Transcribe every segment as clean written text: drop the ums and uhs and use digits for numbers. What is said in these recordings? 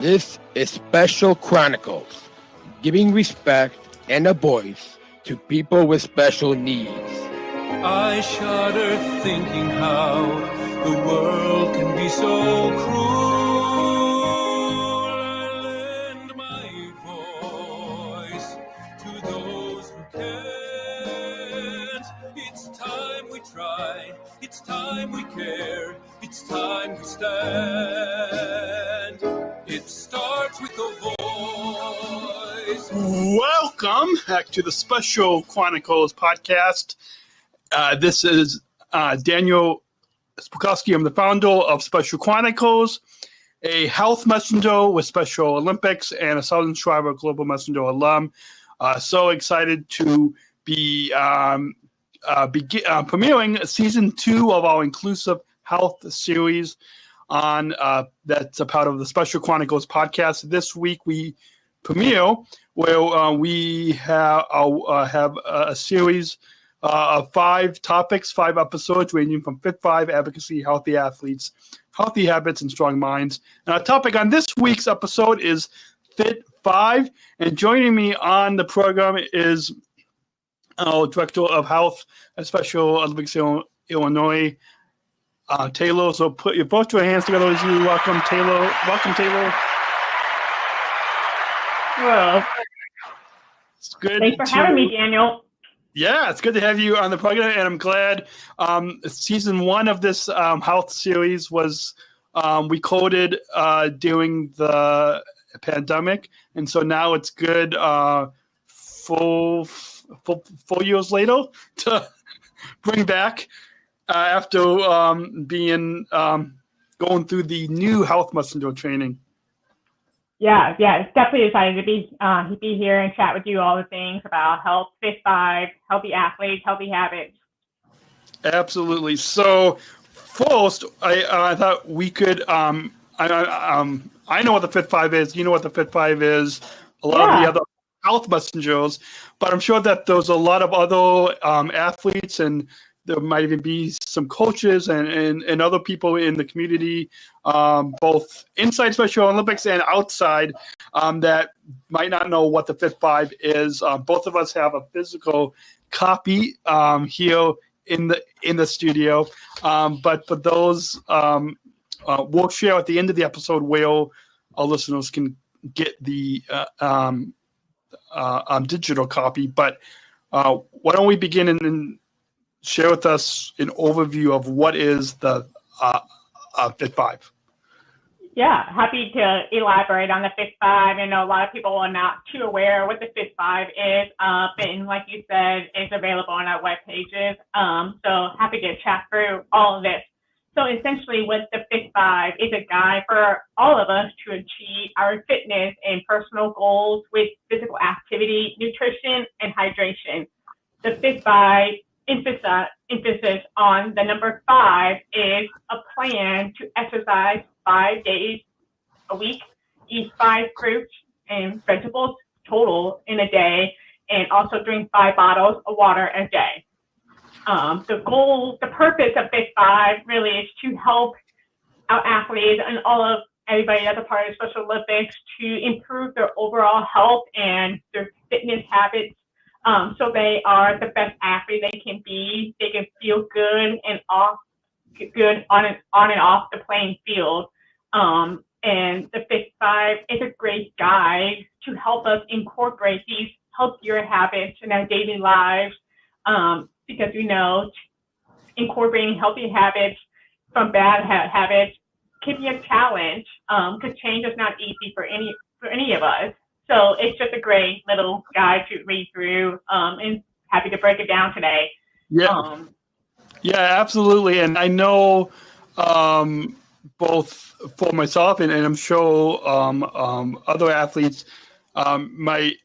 This is Special Chronicles, giving respect and a voice to people with special needs. I shudder thinking how the world can be so cruel. I lend my voice to those who can't. It's time we try, it's time we care, it's time we stand. It starts with a voice. Welcome back to the Special Chronicles podcast. This is Daniel Smrokowski. I'm the founder of Special Chronicles, a health messenger with Special Olympics and a Southern Shriver Global Messenger alum. So excited to be premiering season 2 of our inclusive health series on that's a part of the Special Chronicles podcast. This week we premiere where we have a series of 5 topics, 5 episodes ranging from FIT5, advocacy, healthy athletes, healthy habits, and strong minds. And our topic on this week's episode is FIT5. And joining me on the program is our Director of Health at Special Olympics Illinois, Taylor. So put your both your hands together as you welcome Taylor. Welcome, Taylor. Hello. It's good. Thanks for having me, Daniel. Yeah, it's good to have you on the program, and I'm glad. Season 1 of this health series was recorded during the pandemic, and so now it's good 4 years later to bring back after being going through the new health messenger training. Yeah, it's definitely excited to be here and chat with you all the things about health, FIT5, healthy athletes, healthy habits. Absolutely. So first, I thought we could. I know what the FIT5 is. You know what the FIT5 is. A lot of the other health messengers, but I'm sure that there's a lot of other athletes, and there might even be some coaches and other people in the community, both inside Special Olympics and outside, that might not know what the FIT5 is. Both of us have a physical copy here in the studio, but for those, we'll share at the end of the episode where our listeners can get the digital copy. But why don't we begin and share with us an overview of what is the FIT5? Yeah, happy to elaborate on the FIT5. I know a lot of people are not too aware what the FIT5 is, and like you said, it's available on our web pages. So happy to chat through all of this. So essentially what the FIT5 is a guide for all of us to achieve our fitness and personal goals with physical activity, nutrition, and hydration. The FIT5 emphasis on the number 5 is a plan to exercise 5 days a week, eat 5 fruits and vegetables total in a day, and also drink 5 bottles of water a day. The purpose of FIT5 really is to help our athletes and everybody that's a part of Special Olympics to improve their overall health and their fitness habits. So they are the best athlete they can be. They can feel good on and off the playing field. And the FIT5 is a great guide to help us incorporate these healthier habits in our daily lives. Because we know incorporating healthy habits from bad habits can be a challenge. Because change is not easy for any of us. So it's just a great little guide to read through, and happy to break it down today. Yeah, absolutely. And I know both for myself and I'm sure other athletes might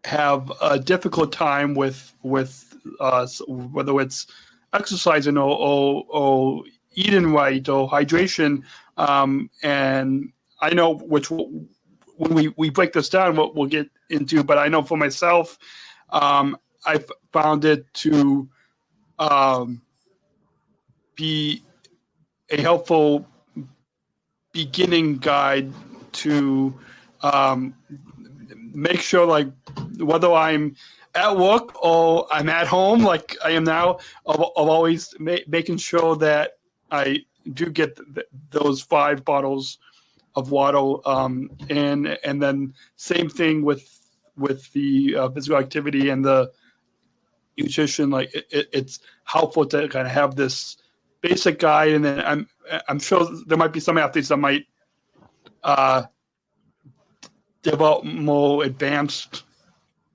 have a difficult time with whether it's exercising or eating right or hydration. And I know when we break this down, what we'll get into, but I know for myself, I've found it to be a helpful beginning guide to make sure, like, whether I'm at work or I'm at home, like I am now, of always making sure that I do get those 5 bottles of water, and then same thing with the physical activity and the nutrition. Like it's helpful to kind of have this basic guide, and then I'm sure there might be some athletes that might develop more advanced.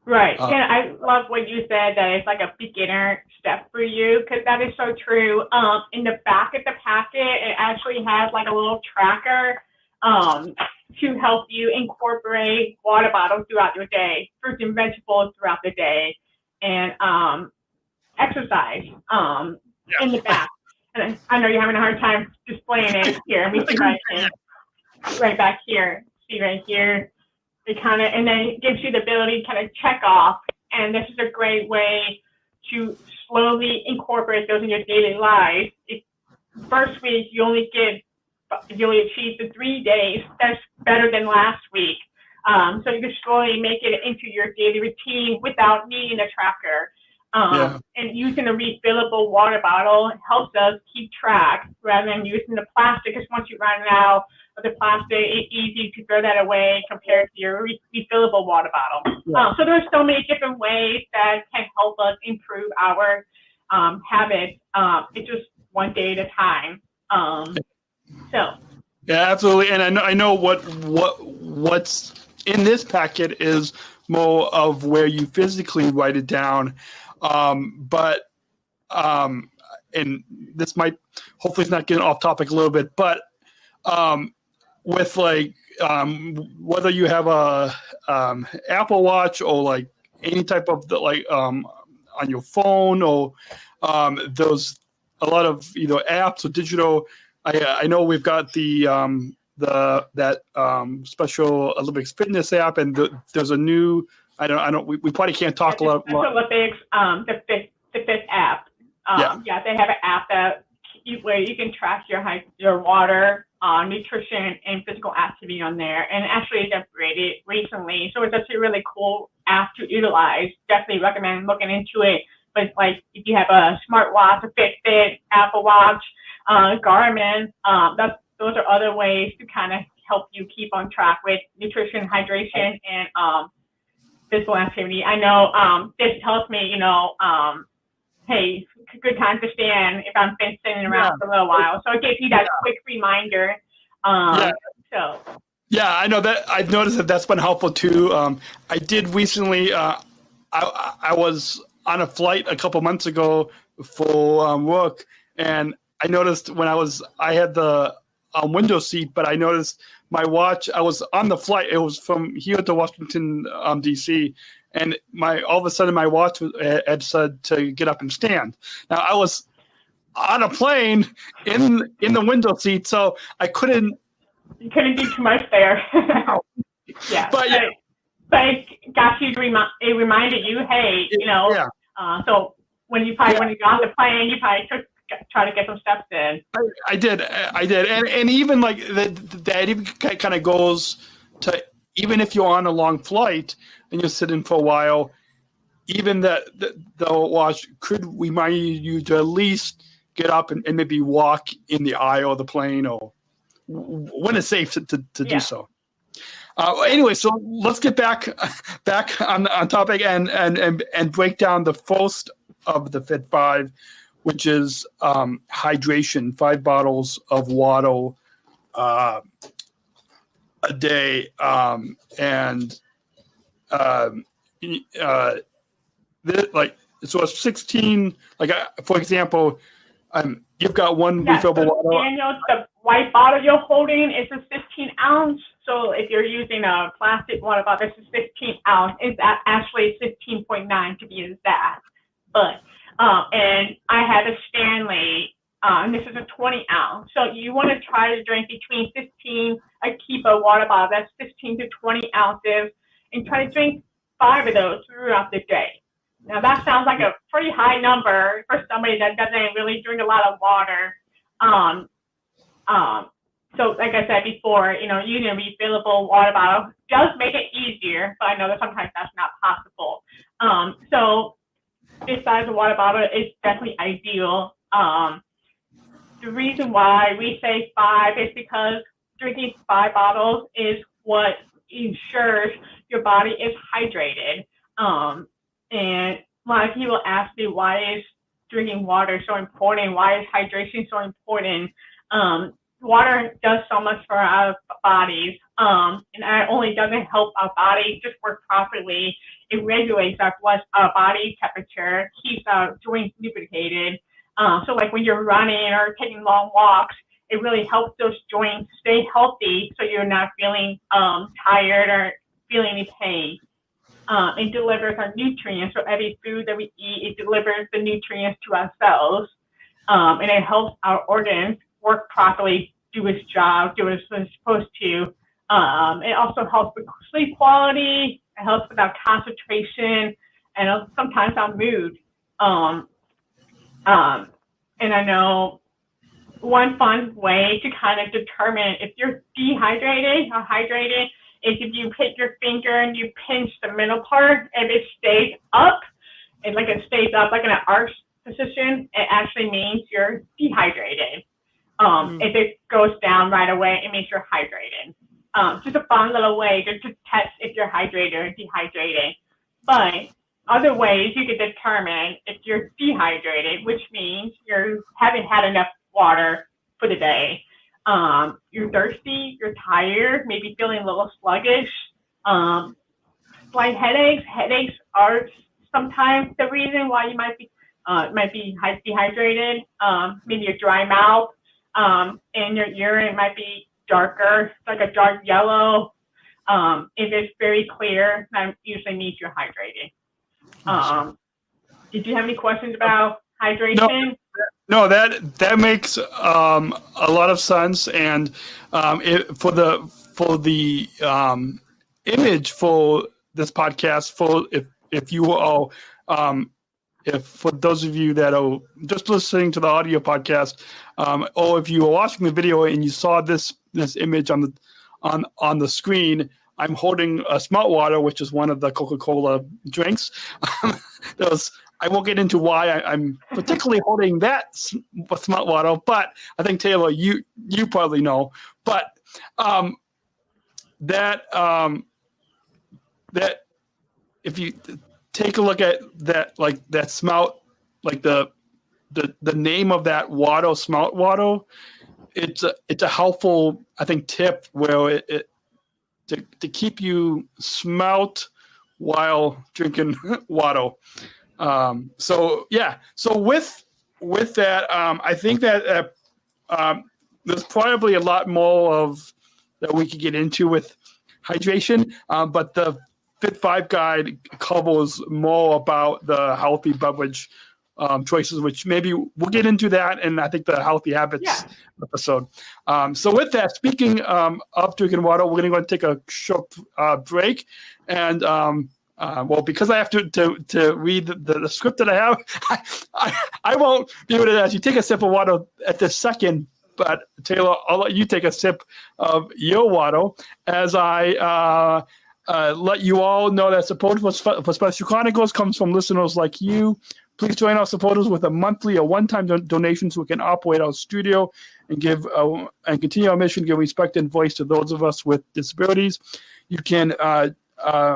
Right. And I love what you said, that it's like a beginner step for you, because that is so true. In the back of the packet, it actually has like a little tracker to help you incorporate water bottles throughout your day, fruits and vegetables throughout the day, and exercise in the back. And I know you're having a hard time displaying it here. Let me see if I can. Right back here. See right here. It kind of, and then it gives you the ability to kind of check off. And this is a great way to slowly incorporate those in your daily life. If first week you only achieve the 3 days, that's better than last week. So you can slowly make it into your daily routine without needing a tracker. And using a refillable water bottle helps us keep track rather than using the plastic, because once you run out of the plastic, it's easy to throw that away compared to your refillable water bottle. So there's so many different ways that can help us improve our habits. It's just one day at a time. Yeah, absolutely. And I know what's in this packet is more of where you physically write it down. But and this might, hopefully it's not getting off topic a little bit, but with like whether you have a Apple Watch or like any type of on your phone, or those a lot of either apps or digital. I know we've got that Special Olympics fitness app, and there's a new. I don't. We probably can't talk a lot. Special Olympics, the FIT app. They have an app where you can track your water, nutrition, and physical activity on there. And actually, it's upgraded recently, so it's actually a really cool app to utilize. Definitely recommend looking into it. But like, if you have a smartwatch, a Fitbit, Apple Watch, Garmin, those are other ways to kind of help you keep on track with nutrition, hydration, and physical activity. I know this tells me, hey, good time to stand if I'm been sitting around for a little while. So it gives you that quick reminder. Yeah, I know that. I've noticed that's been helpful too. I did recently. I was on a flight a couple months ago for work, and I noticed when I had the window seat, but I noticed my watch. I was on the flight. It was from here to Washington, D.C., and all of a sudden my watch had said to get up and stand. Now I was on a plane in the window seat, so I couldn't. You couldn't do too much there. But it got you it reminded you, hey, so when you got on the plane, you probably try to get some steps in. I did, and even like that even kind of goes to, even if you're on a long flight and you're sitting for a while, even the watch could remind you to at least get up and maybe walk in the aisle of the plane, or when it's safe to do so. Anyway, so let's get back on topic and break down the first of the FIT5, which is hydration. 5 bottles of water a day, so it's 16. For example, you've got one refillable water. Daniel, the white bottle you're holding is a 15 ounce. So if you're using a plastic water bottle, this is 15 ounce. It's actually 15.9 to be exact. But and I have a Stanley, and this is a 20 ounce. So you want to try to drink between 15, keep a water bottle that's 15 to 20 ounces, and try to drink 5 of those throughout the day. Now that sounds like a pretty high number for somebody that doesn't really drink a lot of water. So like I said before, using a refillable water bottle does make it easier, but I know that sometimes that's not possible. So this size of water bottle is definitely ideal. The reason why we say 5 is because drinking 5 bottles is what ensures your body is hydrated. And a lot of people ask me, why is drinking water so important? Why is hydration so important? Water does so much for our bodies, and not only does it help our body just work properly, it regulates our body temperature, keeps our joints lubricated. So like when you're running or taking long walks, it really helps those joints stay healthy, so you're not feeling tired or feeling any pain. It delivers our nutrients. So every food that we eat, it delivers the nutrients to our cells, and it helps our organs work properly, do its job, do what it's supposed to. It also helps with sleep quality. It helps with our concentration and sometimes our mood. And I know one fun way to kind of determine if you're dehydrated or hydrated is if you hit your finger and you pinch the middle part, and it stays up, and like it stays up like in an arch position, it actually means you're dehydrated. If it goes down right away, it means you're hydrated. Just a fun little way to test if you're hydrated or dehydrated. But other ways you can determine if you're dehydrated, which means you haven't had enough water for the day. You're thirsty, you're tired, maybe feeling a little sluggish, slight headaches. Headaches are sometimes the reason why you might be dehydrated. Maybe a dry mouth, and your urine might be darker, like a dark yellow. If it's very clear, that usually means you're hydrated. Did you have any questions about hydration? No, that makes a lot of sense, and for the image for this podcast, if you all, if for those of you that are just listening to the audio podcast, or if you are watching the video and you saw this image on the screen, I'm holding a Smart Water, which is one of the Coca-Cola drinks. I won't get into why I'm particularly holding that Smart Water, but I think Taylor, you probably know. But that if you take a look at that, like that Smart, like the name of that water, Smart Water, it's a helpful, I think, tip where it to keep you smelt while drinking water. So with that, I think that there's probably a lot more that we could get into with hydration, but the FIT5 guide covers more about the healthy beverage choices, which maybe we'll get into that, and I think the healthy habits episode. So with that, speaking of drinking water, we're going to go and take a short break, and because I have to read the script that I have, I won't be able to as you take a sip of water at this second. But Taylor, I'll let you take a sip of your water as I let you all know that support for Special Chronicles comes from listeners like you. Please join our supporters with a monthly or one-time donation so we can operate our studio and give and continue our mission, give respect and voice to those of us with disabilities. You can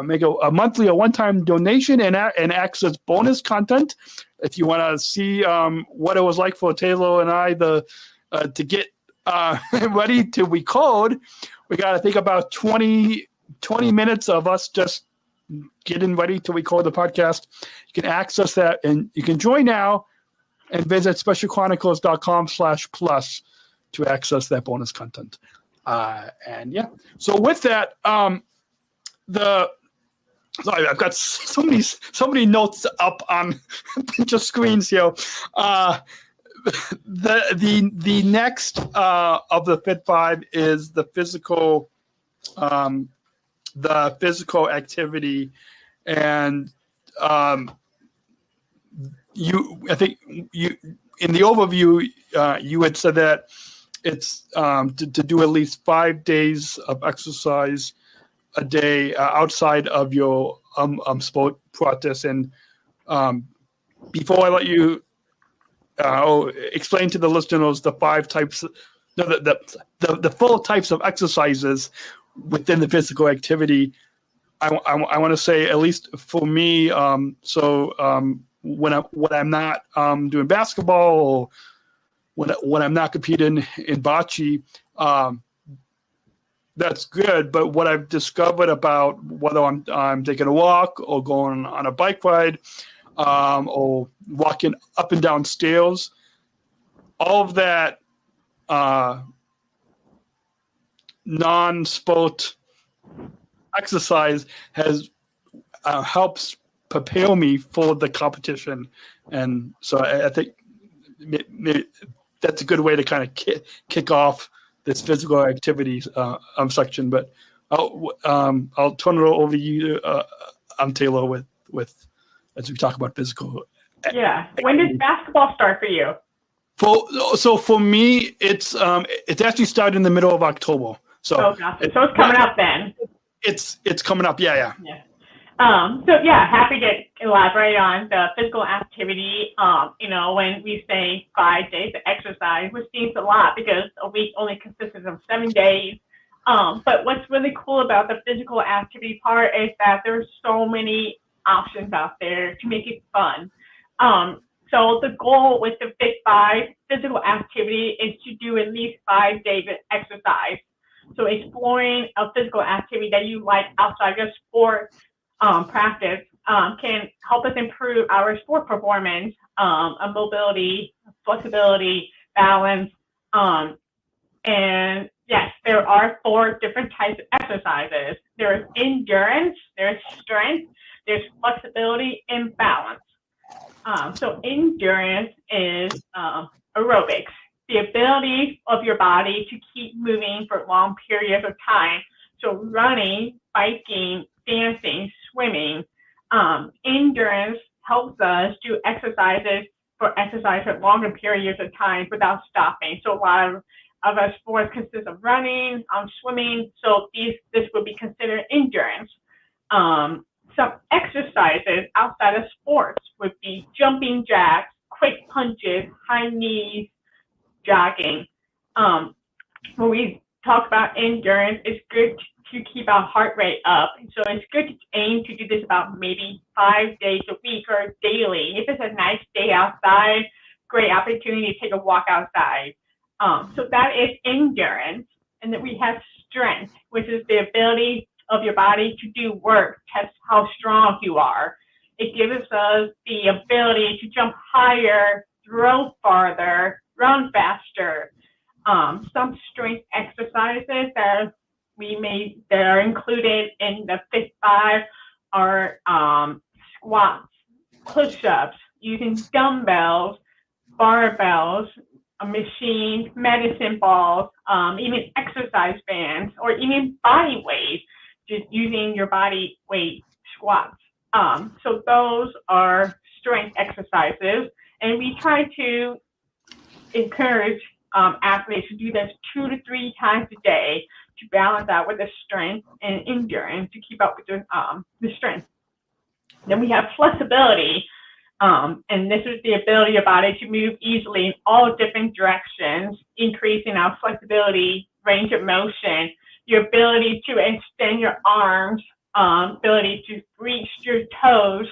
make a monthly or one-time donation and access bonus content. If you want to see what it was like for Taylor and I to get ready to record, we got to think about 20 minutes of us just getting ready to record the podcast. You can access that, and you can join now and visit specialchronicles.com/plus to access that bonus content. So with that, sorry, I've got so many notes up on a bunch of screens here. The next of the FIT5 is the physical activity, and I think you in the overview you had said that it's to do at least 5 days of exercise a day outside of your sport practice. And before I let you explain to the listeners the 5 types, the full types of exercises within the physical activity, I want to say, at least for me, when I'm not doing basketball, or when I'm not competing in bocce, that's good. But what I've discovered about whether I'm taking a walk or going on a bike ride, or walking up and down stairs, all of that non-sport exercise has helps prepare me for the competition. And so I think maybe that's a good way to kind of kick off this physical activities section. But I'll turn it over to you, Taylor, with as we talk about physical. Yeah. When does basketball start for you? So for me, it's actually started in the middle of October. So gotcha. So it's coming up then. It's coming up. Yeah. So yeah, happy to elaborate on the physical activity. When we say 5 days of exercise, which seems a lot because a week only consists of 7 days. But what's really cool about the physical activity part is that there's so many options out there to make it fun. So the goal with the FIT5 physical activity is to do at least 5 days of exercise. So exploring a physical activity that you like outside your sport practice can help us improve our sport performance, mobility, flexibility, balance. And yes, there are 4 different types of exercises. There's endurance, there's strength, there's flexibility, and balance. So endurance is aerobics, the ability of your body to keep moving for long periods of time. So running, biking, dancing, swimming. Endurance helps us do exercise for longer periods of time without stopping. So a lot of our sports consist of running, swimming. So this would be considered endurance. Some exercises outside of sports would be jumping jacks, quick punches, high knees, jogging. When we talk about endurance, it's good to keep our heart rate up. So it's good to aim to do this about maybe 5 days a week or daily. If it's a nice day outside, great opportunity to take a walk outside. So that is endurance. And then we have strength, which is the ability of your body to do work, test how strong you are. It gives us the ability to jump higher, throw farther, run faster. Some strength exercises that are included in the FIT5 are squats, push-ups, using dumbbells, barbells, machines, medicine balls, even exercise bands, or even body weight, just using your body weight squats. So those are strength exercises, and we try to encourage athletes to do this 2 to 3 times a day to balance out with the strength and endurance to keep up with the strength. Then we have flexibility, and this is the ability of your body to move easily in all different directions, increasing our flexibility, range of motion, your ability to extend your arms, ability to reach your toes.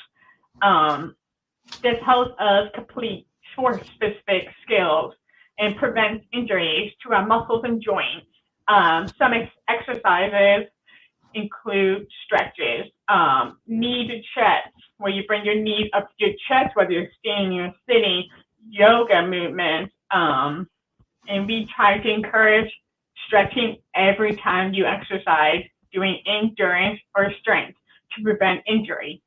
This helps us complete sport-specific skills and prevents injuries to our muscles and joints. Some exercises include stretches, knee to chest, where you bring your knees up to your chest, whether you're standing or sitting, yoga movements. And we try to encourage stretching every time you exercise, doing endurance or strength to prevent injury.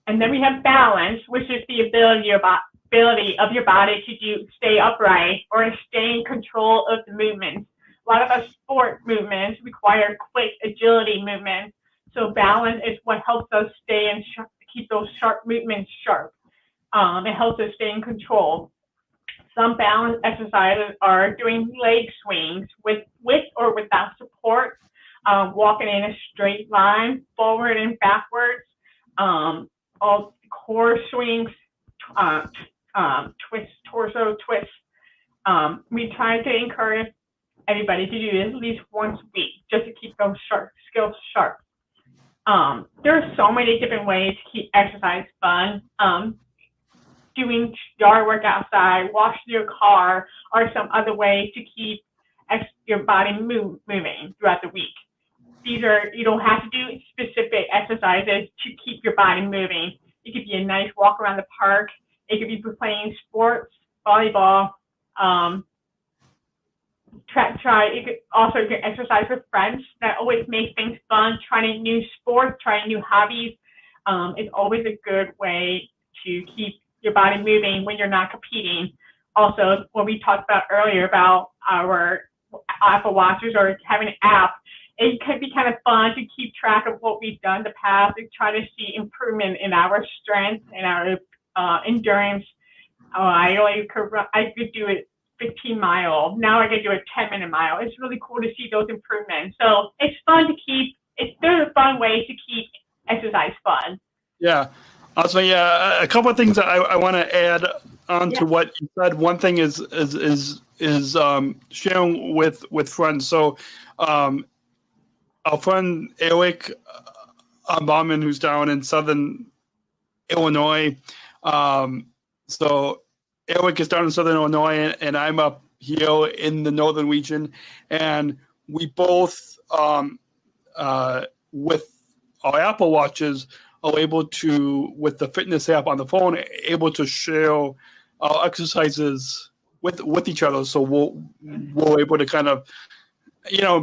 And then we have balance, which is the ability of your body to stay upright or stay in control of the movements. A lot of our sport movements require quick agility movements. So balance is what helps us stay and keep those sharp movements sharp. It helps us stay in control. Some balance exercises are doing leg swings with or without support, walking in a straight line, forward and backwards, all core swings, twists, torso twists. We try to encourage everybody to do it at least once a week just to keep those skills sharp. There are so many different ways to keep exercise fun. Doing yard work outside, washing your car, or some other way to keep your body moving throughout the week. You don't have to do specific exercises to keep your body moving. It could be a nice walk around the park. It could be playing sports, volleyball. You could also get exercise with friends. That always makes things fun. Trying new sports, trying new hobbies is always a good way to keep your body moving when you're not competing. Also, what we talked about earlier about our Apple Watches or having an app, it could be kind of fun to keep track of what we've done in the past and try to see improvement in our strength and our endurance. I could do it 15 mile. Now I can do a 10-minute mile. It's really cool to see those improvements. So it's fun to keep. There's a fun way to keep exercise fun. Yeah. Also, yeah, a couple of things that I want to add on to what you said. One thing is sharing with friends. So, our friend Eric Bauman, who's down in Southern Illinois. So Eric is down in Southern Illinois, and I'm up here in the northern region, and we both, with our Apple Watches, are able to, with the fitness app on the phone, able to share our exercises with each other. So we're able to kind of,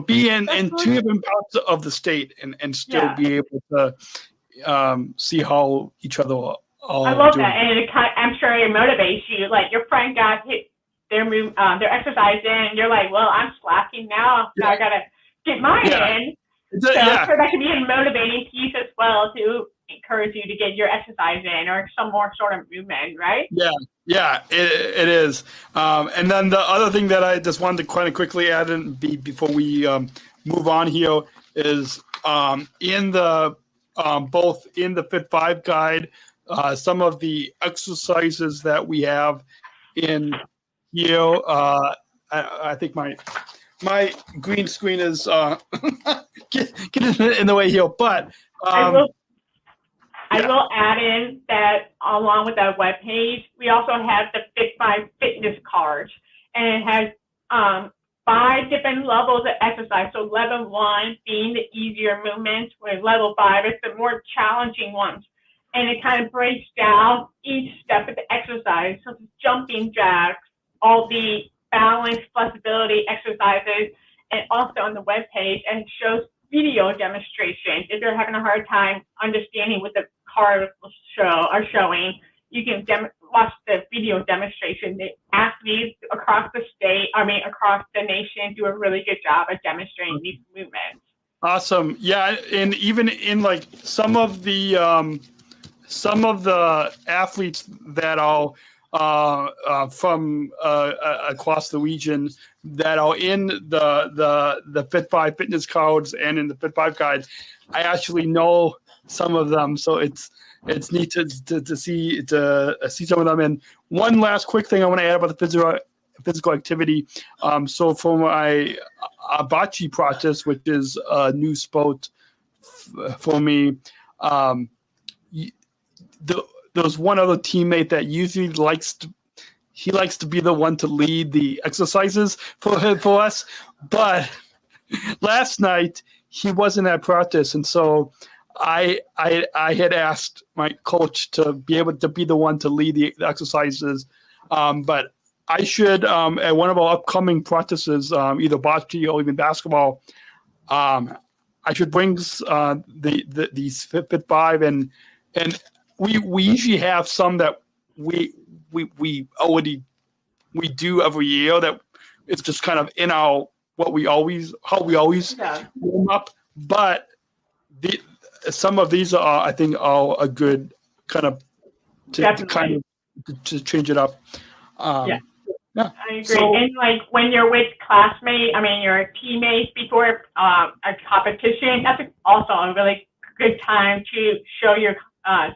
be in two different parts of the state and still be able to see how each other are I love doing. that, and I'm sure it motivates you. Like your friend got their exercise in, you're like, well, I'm slacking now. Now I gotta get mine in. So I'm sure that can be a motivating piece as well to encourage you to get your exercise in or some more sort of movement, right? Yeah, it is. And then the other thing that I just wanted to kind of quickly add in before we move on here is in the both in the FIT5 guide, some of the exercises that we have in here. I think my green screen is getting in the way here, but I will add in that along with that webpage, we also have the FIT5 fitness cards, and it has 5 different levels of exercise. So level 1 being the easier movements, with level 5 is the more challenging ones. And it kind of breaks down each step of the exercise, such as jumping jacks, all the balance, flexibility exercises, and also on the webpage, and it shows video demonstrations. If you're having a hard time understanding what the cards are showing, you can watch the video demonstration. The athletes across the nation do a really good job of demonstrating these movements. Awesome. Yeah, and even in like some of the athletes that are from across the region that are in the FIT5 fitness cards and in the FIT5 guide, I actually know some of them, so it's neat to see some of them. And one last quick thing I want to add about the physical activity. So for my bocce practice, which is a new sport for me, there's one other teammate that usually likes to be the one to lead the exercises for us. But last night he wasn't at practice, and so I had asked my coach to be able to be the one to lead the exercises. But I should at one of our upcoming practices, either bocce or even basketball, I should bring these FIT5 and we usually have some that we do every year that it's just kind of in our how we always warm up. But some of these I think are a good kind of to change it up. Yeah. I agree. So, And like when you're with your teammates before a competition, that's also a really good time to show your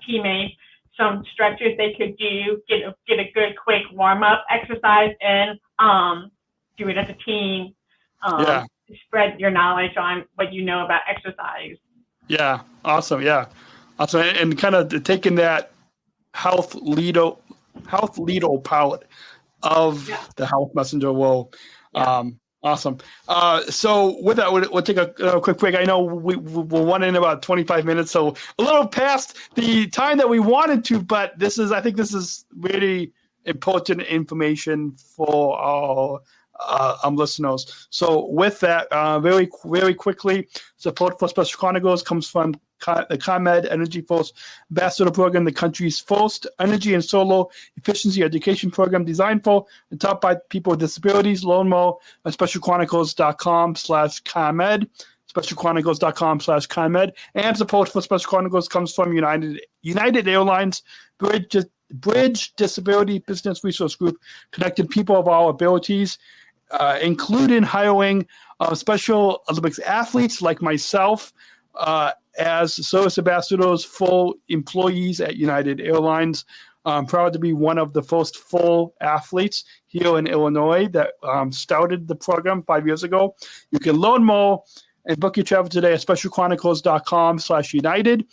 teammates some stretches they could do, get a good quick warm up exercise, and do it as a team. yeah. Spread your knowledge on what you know about exercise. Yeah. Awesome. Yeah. Awesome. And kind of taking that health leader pilot of the health messenger will. Awesome. So with that, we'll take a quick break. I know we'll run in about 25 minutes, so a little past the time that we wanted to, but I think this is really important information for our listeners. So with that, very, very quickly, support for Special Chronicles comes from the ComEd Energy Force Ambassador Program, the country's first energy and solar efficiency education program designed for and taught by people with disabilities. Learn more at specialchronicles.com/ComEd, specialchronicles.com/ComEd. And support for Special Chronicles comes from United Airlines Bridge Disability Business Resource Group, connecting people of all abilities, including hiring Special Olympics athletes like myself as service ambassadors, full employees at United Airlines. I'm proud to be one of the first full athletes here in Illinois that started the program 5 years ago. You can learn more and book your travel today at specialchronicles.com/United.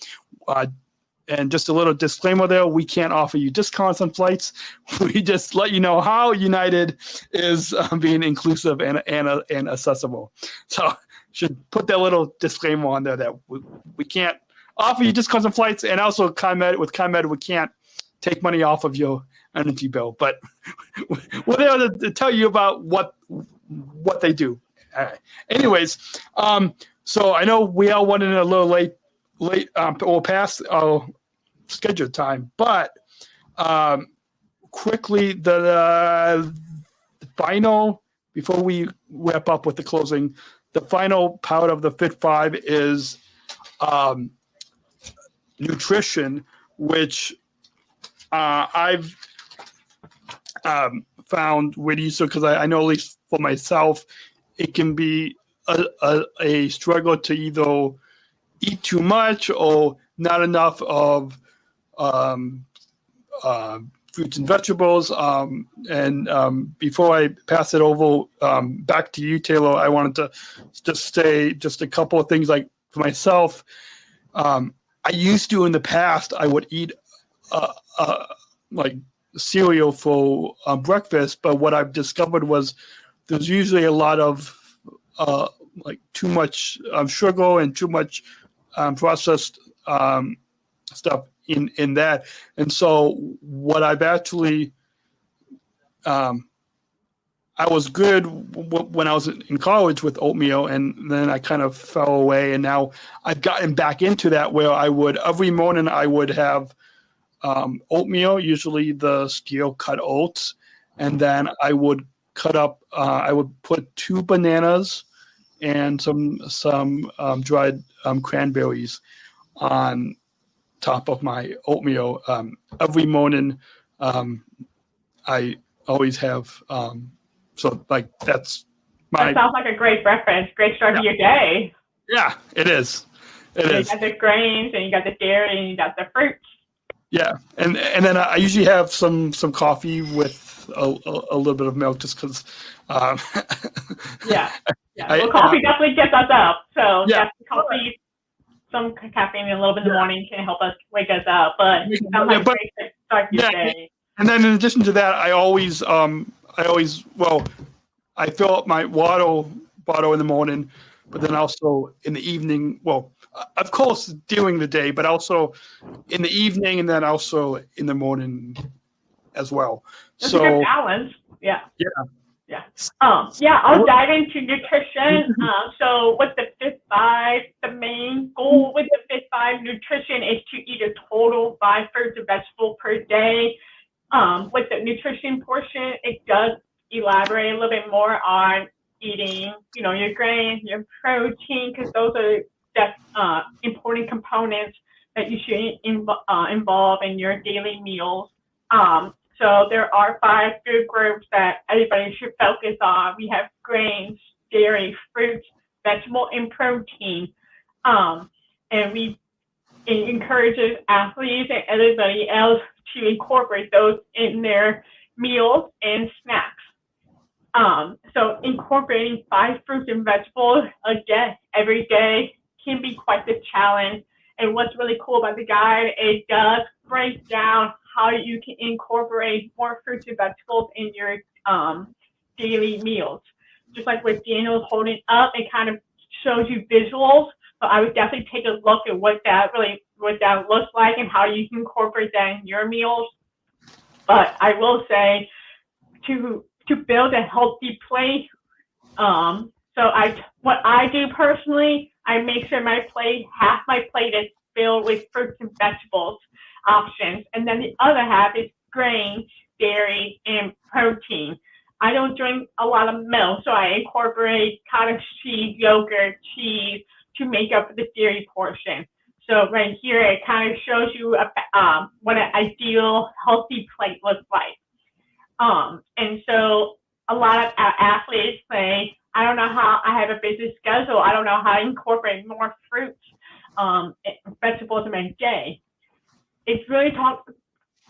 And just a little disclaimer there, we can't offer you discounts on flights. We just let you know how United is being inclusive and accessible. So should put that little disclaimer on there that we can't offer you discounts on flights, and also ComEd, we can't take money off of your energy bill. But we're there to tell you about what they do. Anyways, so I know we are running a little late or past our scheduled time, but quickly the final, before we wrap up with the closing, the final part of the FIT5 is nutrition, which I've found really useful, because I know, at least for myself, it can be a struggle to either eat too much or not enough of fruits and vegetables. And before I pass it over back to you, Taylor, I wanted to just say just a couple of things. Like for myself, I used to, in the past, I would eat like cereal for breakfast, but what I've discovered was there's usually a lot of like too much sugar and too much processed stuff in that. And so what I've actually, I was good when I was in college with oatmeal, and then I kind of fell away, and now I've gotten back into that, where I would, every morning I would have oatmeal, usually the steel cut oats, and then I would cut up, I would put 2 bananas and some dried cranberries on top of my oatmeal. Every morning, I always have, so like that's my. That sounds like a great breakfast, great start to your day. Yeah, it is. It is. You got the grains, and you got the dairy, and you got the fruits. Yeah, and then I usually have some coffee with a little bit of milk, just because. Yeah. Well, coffee definitely gets us up. So coffee, some caffeine a little bit in the morning can help us wake us up. But sounds like a great start to your day. And then in addition to that, I always I fill up my water bottle in the morning, but then also in the evening. Well, of course during the day, but also in the evening, and then also in the morning as well. That's so a good balance. Yeah. Yeah. I'll dive into nutrition. So with the FIT5, the main goal with the FIT5 nutrition is to eat a total 5 fruits and vegetables per day. With the nutrition portion, it does elaborate a little bit more on eating, your grains, your protein, because those are important components that you should involve in your daily meals. So there are 5 food groups that everybody should focus on. We have grains, dairy, fruits, vegetable, and protein. And it encourages athletes and everybody else to incorporate those in their meals and snacks. So incorporating 5 fruits and vegetables again every day can be quite the challenge. And what's really cool about the guide, it does break down how you can incorporate more fruits and vegetables in your daily meals. Just like what Daniel's holding up, it kind of shows you visuals. So I would definitely take a look at what that looks like and how you can incorporate that in your meals. But I will say to build a healthy plate, what I do personally, I make sure half my plate is filled with fruits and vegetables options, and then the other half is grain, dairy, and protein. I don't drink a lot of milk, so I incorporate cottage cheese, yogurt, cheese to make up for the dairy portion. So right here, it kind of shows you what an ideal healthy plate looks like. And so a lot of athletes say, I don't know how, I have a busy schedule, I don't know how to incorporate more fruits, vegetables in my day. It's really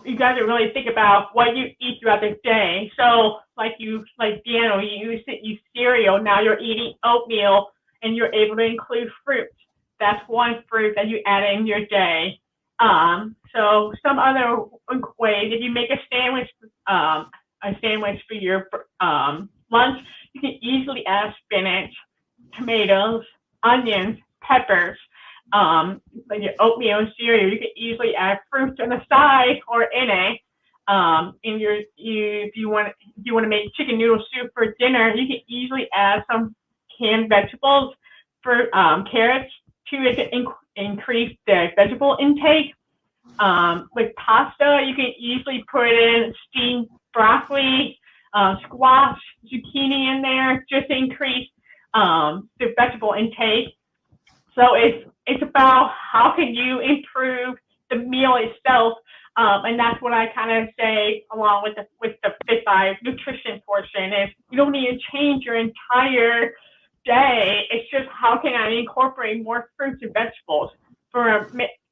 you got to really think about what you eat throughout the day. So like Daniel, you eat cereal, now you're eating oatmeal and you're able to include fruits. That's one fruit that you add in your day. So some other ways, if you make a sandwich for your lunch, you can easily add spinach, tomatoes, onions, peppers. Like your oatmeal and cereal, you can easily add fruits on the side or in it. If you want to make chicken noodle soup for dinner, you can easily add some canned vegetables for carrots to increase the vegetable intake. With pasta, you can easily put in steamed broccoli, squash, zucchini in there just to increase the vegetable intake. So it's about how can you improve the meal itself, and that's what I kind of say along with the FIT5 nutrition portion is you don't need to change your entire day. It's just how can I incorporate more fruits and vegetables. For a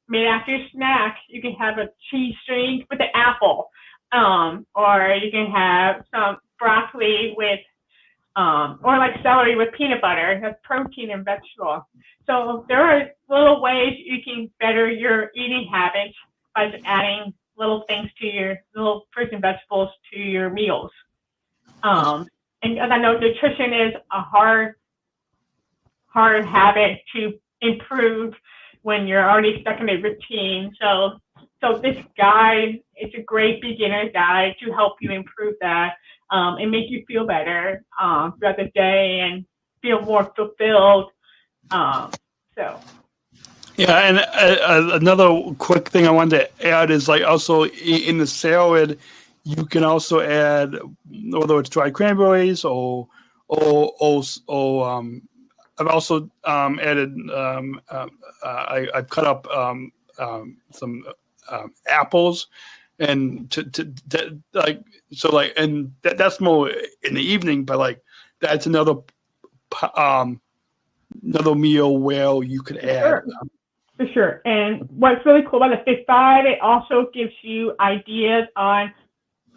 mid-after snack, you can have a cheese string with an apple, or you can have some broccoli with or like celery with peanut butter. That's protein and vegetable. So there are little ways you can better your eating habits by just adding little things to your little fruits and vegetables to your meals. And as I know, nutrition is a hard habit to improve when you're already stuck in a routine. So this guide is a great beginner guide to help you improve that and make you feel better throughout the day and feel more fulfilled. Yeah, and another quick thing I wanted to add is like also in the salad, you can also add whether it's dried cranberries or I've also added I've cut up some apples and to and that's more in the evening, but like that's another meal where you could add. For sure. And what's really cool about the FIT5, it also gives you ideas on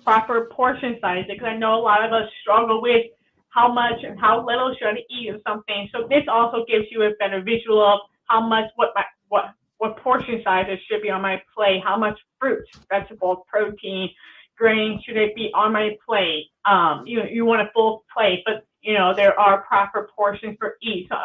proper portion sizes, because I know a lot of us struggle with how much and how little should I eat of something. So this also gives you a better visual of how much, what portion sizes should be on my plate, how much fruits, vegetables, protein, grains should it be on my plate. You want a full plate, but there are proper portions for each. So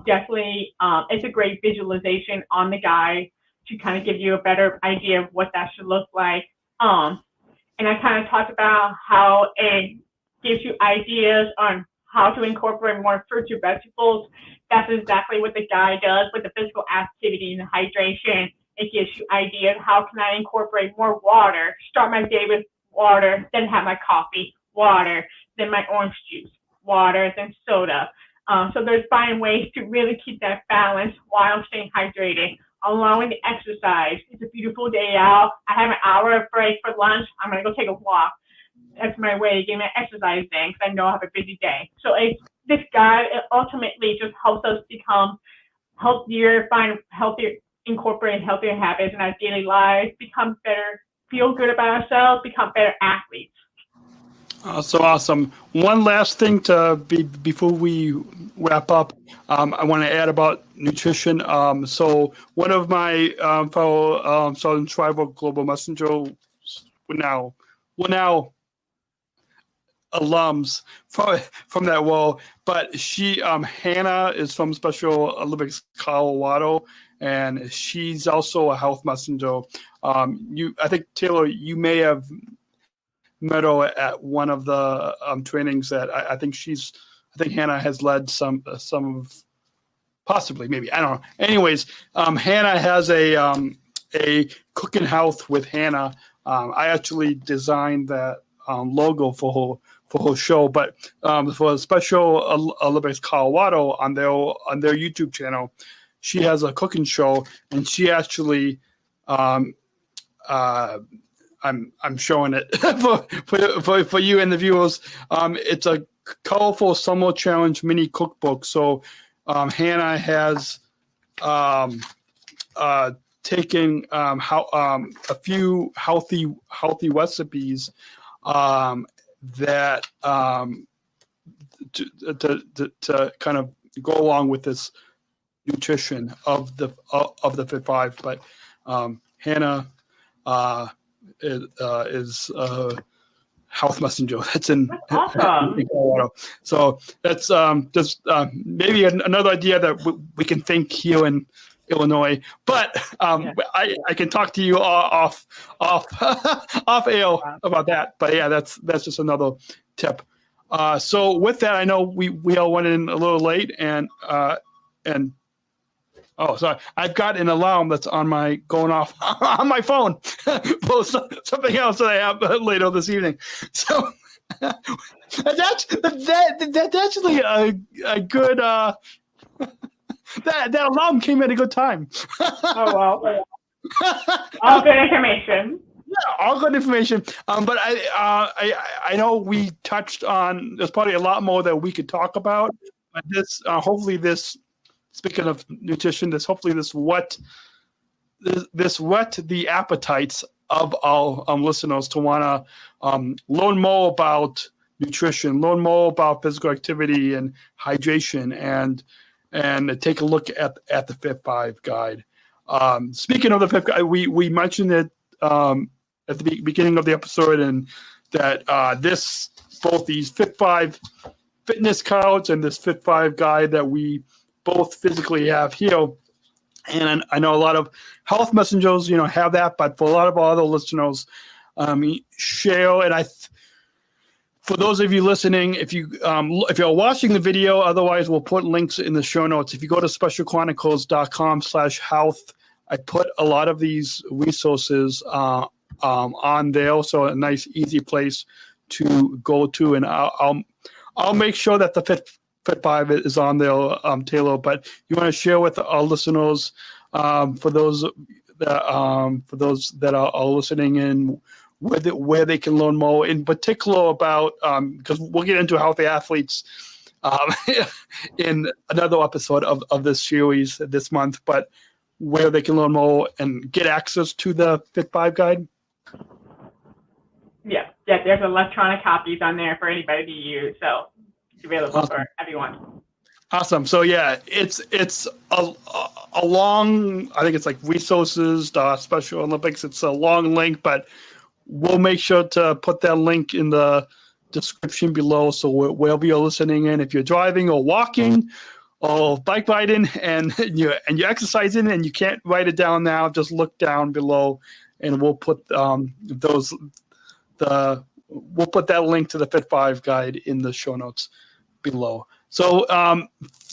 definitely, it's a great visualization on the guide to kind of give you a better idea of what that should look like. And I kind of talked about how it gives you ideas on how to incorporate more fruits or vegetables. That's exactly what the guide does with the physical activity and the hydration. It gives you ideas how can I incorporate more water, start my day with water, then have my coffee, water, then my orange juice, water, then soda. So there's finding ways to really keep that balance while staying hydrated, allowing the exercise. It's a beautiful day out. I have an hour of break for lunch. I'm going to go take a walk. That's my way of getting my exercise in because I know I have a busy day. So this guide, it ultimately just helps us become healthier, find healthier, incorporate healthier habits in our daily lives, become better, feel good about ourselves, become better athletes. So awesome. One last thing before we wrap up, I want to add about nutrition. So one of my fellow Southern Tribal Global Messenger now alums from that role, but she Hannah is from Special Olympics Colorado, and she's also a health messenger. I think Taylor, you may have met her at one of the trainings that I think Hannah has led some of, possibly, maybe, I don't know. Anyways, Hannah has a Cooking Health with Hannah. I actually designed that logo for her show, but for Special Olympics Colorado on their YouTube channel, she has a cooking show, and she actually I'm showing it for you and the viewers. It's a colorful summer challenge mini cookbook. So Hannah has taken a few healthy recipes that to kind of go along with this nutrition of the FIT5. But Hannah is health messenger that's in awesome. Colorado. So that's just maybe another idea that we can think here in Illinois. But I can talk to you off air about that. But yeah, that's just another tip. So with that, I know we all went in a little late, and oh, sorry. I've got an alarm that's going off on my phone for something else that I have later this evening. So that's actually a good. That alarm came at a good time. Oh well. All good information. Yeah, all good information. But I know we touched on. There's probably a lot more that we could talk about. But this hopefully this. Speaking of nutrition, this whet the appetites of our listeners to want to learn more about nutrition, learn more about physical activity and hydration, and take a look at the FIT5 guide. Speaking of the FIT guide, we mentioned it at the beginning of the episode, and that both these FIT5 fitness cards and this FIT5 guide that we both physically have here, and I know a lot of health messengers, have that, but for a lot of our other listeners, share. And for those of you listening, if you're watching the video, otherwise we'll put links in the show notes. If you go to specialchronicles.com/health, I put a lot of these resources on there, so a nice, easy place to go to, and I'll make sure that the FIT5 is on there, Taylor. But you want to share with our listeners, for those that are listening in, where they can learn more, in particular about, because we'll get into healthy athletes in another episode of this series this month, but where they can learn more and get access to the FIT5 guide. Yeah, there's electronic copies on there for anybody to use, so it's available for everyone. Awesome. So yeah, it's a long, I think it's like resources, Special Olympics. It's a long link, but we'll make sure to put that link in the description below. So wherever you're listening in, if you're driving or walking or bike riding and you're exercising and you can't write it down now, just look down below, and we'll put we'll put that link to the FIT5 guide in the show notes below. So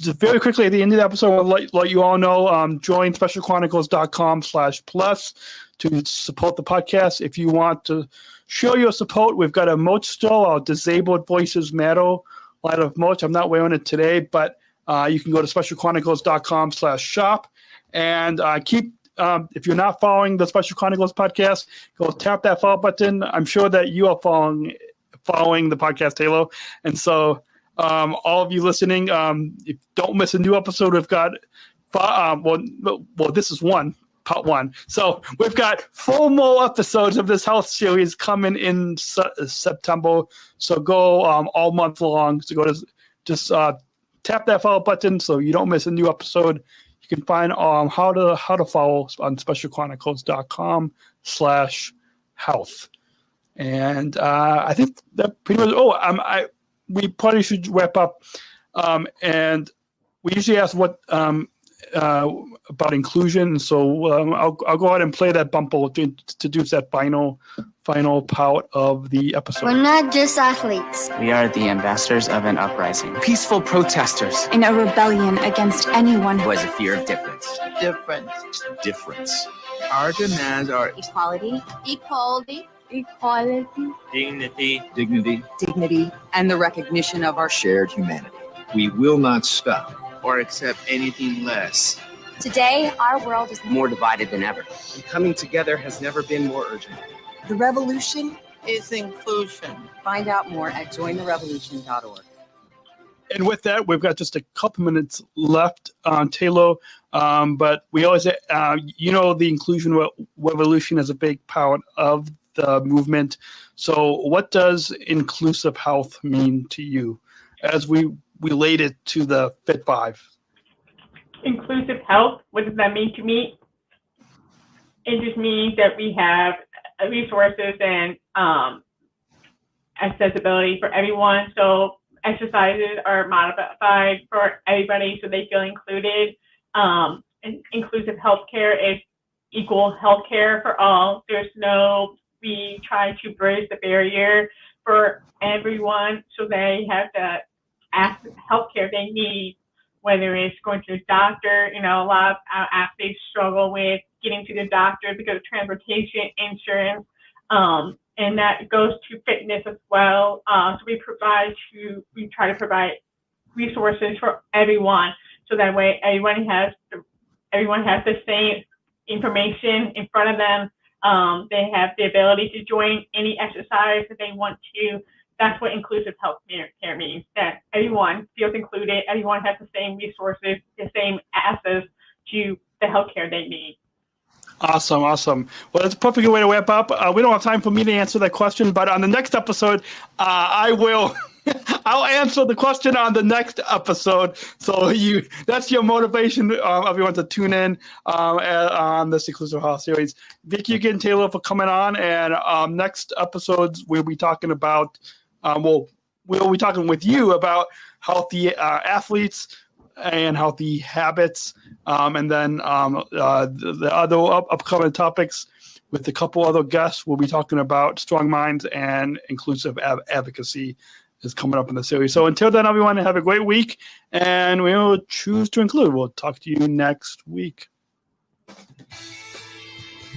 just very quickly at the end of the episode, I'll let you all know, join specialchronicles.com/plus to support the podcast. If you want to show your support, we've got a merch store, our Disabled Voices Matter line of merch. I'm not wearing it today, but you can go to specialchronicles.com/shop And keep, if you're not following the Special Chronicles podcast, go tap that follow button. I'm sure that you are following the podcast Halo. And so all of you listening, if don't miss a new episode. We've got, this is part one. So we've got 4 more episodes of this health series coming in September. So go all month long. So go to just tap that follow button so you don't miss a new episode. You can find how to follow on specialchronicles.com/health. And I think that pretty much. We probably should wrap up. And we usually ask what about inclusion. So I'll go ahead and play that bumper to introduce that final part of the episode. We're not just athletes. We are the ambassadors of an uprising. Peaceful protesters. In a rebellion against anyone Who has a fear of difference. Difference. Our demands are equality, Dignity. and the recognition of our Shared humanity. We will not stop. or accept anything less. Today, our world is More divided than ever. And coming together has never been more urgent. The revolution. Is inclusion. Find out more at jointherevolution.org. And with that, we've got just a couple minutes left on Taylor. But we always, the inclusion revolution is a big part of the movement. So what does inclusive health mean to you as we relate it to the FIT5? Inclusive health, what does that mean to me? It just means that we have resources and accessibility for everyone. So exercises are modified for everybody so they feel included. And inclusive healthcare is equal healthcare for all. We try to bridge the barrier for everyone so they have the healthcare they need, whether it's going to the doctor. A lot of our athletes struggle with getting to the doctor because of transportation, insurance, and that goes to fitness as well. So we try to provide resources for everyone, so that way everyone has the same information in front of them. They have the ability to join any exercise that they want to. That's what inclusive health care means, that everyone feels included, everyone has the same resources, the same access to the healthcare they need. Awesome. Well, that's a perfect way to wrap up. We don't have time for me to answer that question, but on the next episode, I will. I'll answer the question on the next episode. So that's your motivation, everyone, to tune in on this Inclusive Health series. Thank you again, Taylor, for coming on. And next episodes, we'll be talking about, we'll be talking with you about healthy athletes and healthy habits, and then the other upcoming topics with a couple other guests. We'll be talking about strong minds and inclusive advocacy is coming up in the series. So until then, everyone, have a great week, and we will choose to include. We'll talk to you next week.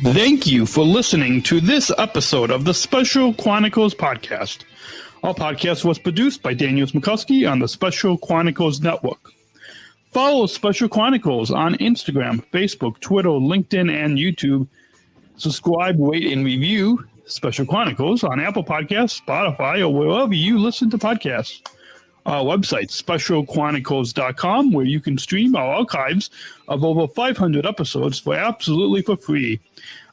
Thank you for listening to this episode of the Special Chronicles podcast. Our podcast was produced by Daniel Smrokowski on the Special Chronicles Network. Follow Special Chronicles on Instagram, Facebook, Twitter, LinkedIn, and YouTube. Subscribe, rate, and review Special Chronicles on Apple Podcasts, Spotify, or wherever you listen to podcasts. Our website, specialchronicles.com, where you can stream our archives of over 500 episodes for free.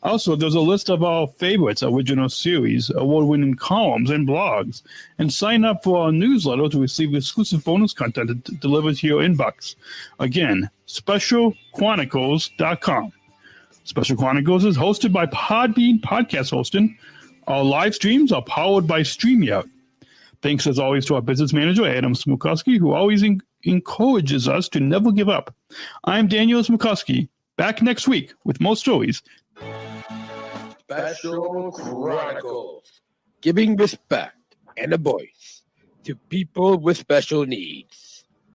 Also, there's a list of our favorites, original series, award-winning columns, and blogs. And sign up for our newsletter to receive exclusive bonus content delivered to your inbox. Again, specialchronicles.com. Special Chronicles is hosted by Podbean Podcast Hosting. Our live streams are powered by StreamYard. Thanks, as always, to our business manager, Adam Smrokowski, who always encourages us to never give up. I'm Daniel Smrokowski, back next week with more stories. Special Chronicles, giving respect and a voice to people with special needs.